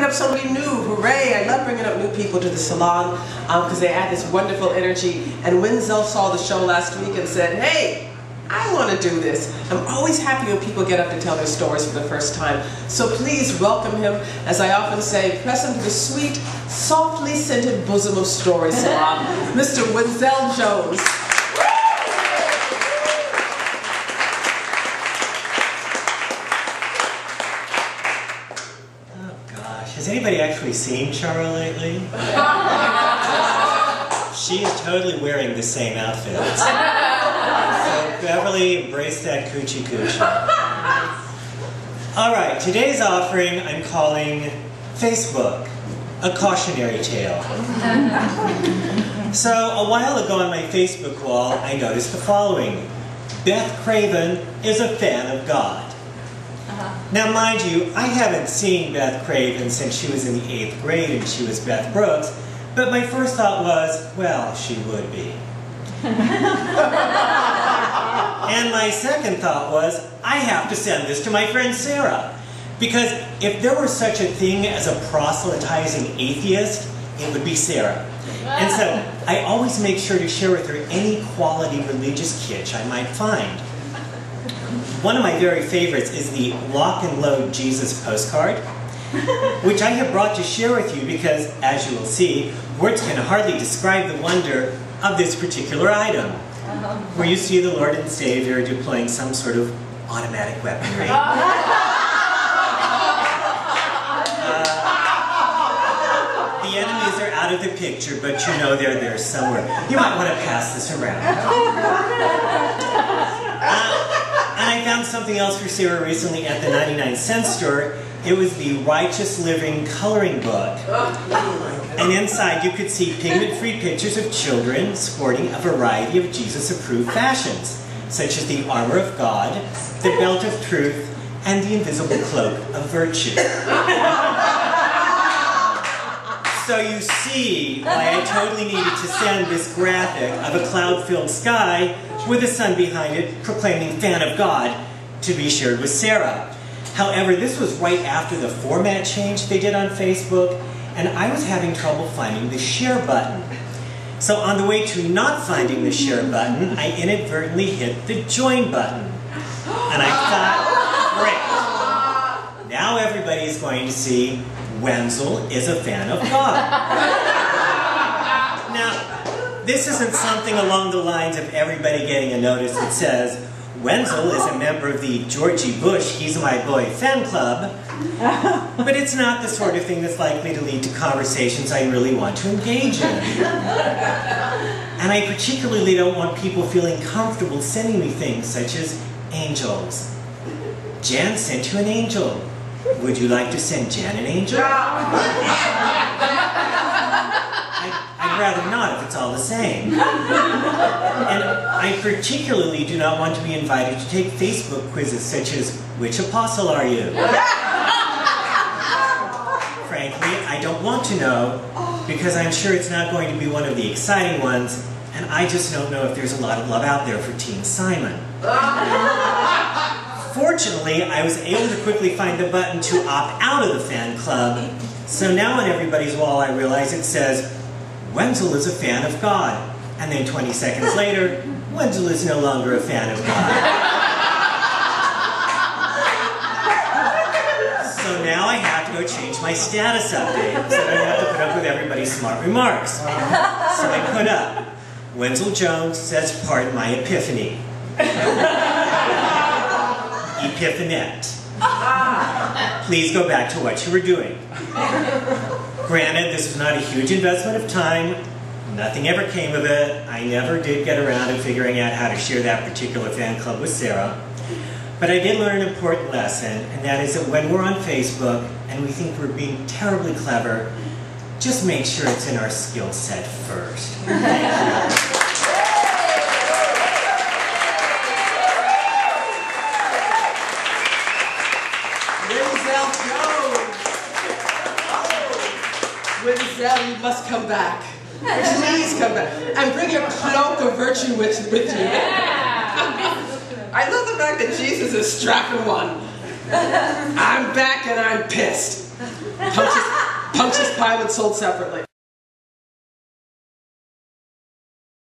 bringing up somebody new. Hooray! I love bringing up new people to the salon because they add this wonderful energy. And Wenzel saw the show last week and said, hey, I want to do this. I'm always happy when people get up to tell their stories for the first time. So please welcome him, as I often say, press him to the sweet, softly scented bosom of Story Salon, Mr. Wenzel Jones. Has anybody actually seen Chara lately? She is totally wearing the same outfit. So Beverly, embrace that coochie coochie. Alright, today's offering I'm calling Facebook, a cautionary tale. So a while ago on my Facebook wall I noticed the following: Beth Craven is a fan of God. Now, mind you, I haven't seen Beth Craven since she was in the 8th grade and she was Beth Brooks, but my first thought was, well, she would be. And my second thought was, I have to send this to my friend Sarah, because if there were such a thing as a proselytizing atheist, it would be Sarah. And so I always make sure to share with her any quality religious kitsch I might find. One of my very favorites is the Lock and Load Jesus postcard, which I have brought to share with you because, as you will see, words can hardly describe the wonder of this particular item, where you see the Lord and Savior deploying some sort of automatic weaponry. The enemies are out of the picture, but you know they're there somewhere. You might want to pass this around. And I found something else for Sarah recently at the 99-cent store. It was the Righteous Living coloring book. And inside you could see pigment-free pictures of children sporting a variety of Jesus-approved fashions, such as the armor of God, the belt of truth, and the invisible cloak of virtue. So you see why I totally needed to send this graphic of a cloud-filled sky with the sun behind it proclaiming "Fan of God" to be shared with Sarah. However, this was right after the format change they did on Facebook, and I was having trouble finding the share button. So on the way to not finding the share button, I inadvertently hit the join button. And I thought, great, now everybody is going to see Wenzel is a fan of God. Now, this isn't something along the lines of everybody getting a notice that says, Wenzel is a member of the Georgie Bush He's My Boy fan club, but it's not the sort of thing that's likely to lead to conversations I really want to engage in. And I particularly don't want people feeling comfortable sending me things such as angels. Jan sent you an angel. Would you like to send Jan an angel? I'd rather not if it's all the same. And I particularly do not want to be invited to take Facebook quizzes such as, which apostle are you? Frankly, I don't want to know, because I'm sure it's not going to be one of the exciting ones, and I just don't know if there's a lot of love out there for Team Simon. Fortunately, I was able to quickly find the button to opt out of the fan club, so now on everybody's wall I realize it says, Wenzel is a fan of God. And then 20 seconds later, Wenzel is no longer a fan of God. So now I have to go change my status update, so I don't have to put up with everybody's smart remarks. So I put up, Wenzel Jones says, pardon my epiphany. Epiphanette. Please go back to what you were doing. Granted, this was not a huge investment of time. Nothing ever came of it. I never did get around to figuring out how to share that particular fan club with Sarah. But I did learn an important lesson, and that is that when we're on Facebook and we think we're being terribly clever, just make sure it's in our skill set first. Thank you. Wenzel, you must come back. Please come back. And bring your cloak of virtue with you. I love the fact that Jesus is strapping one. I'm back and I'm pissed. Don't just plywood sold separately.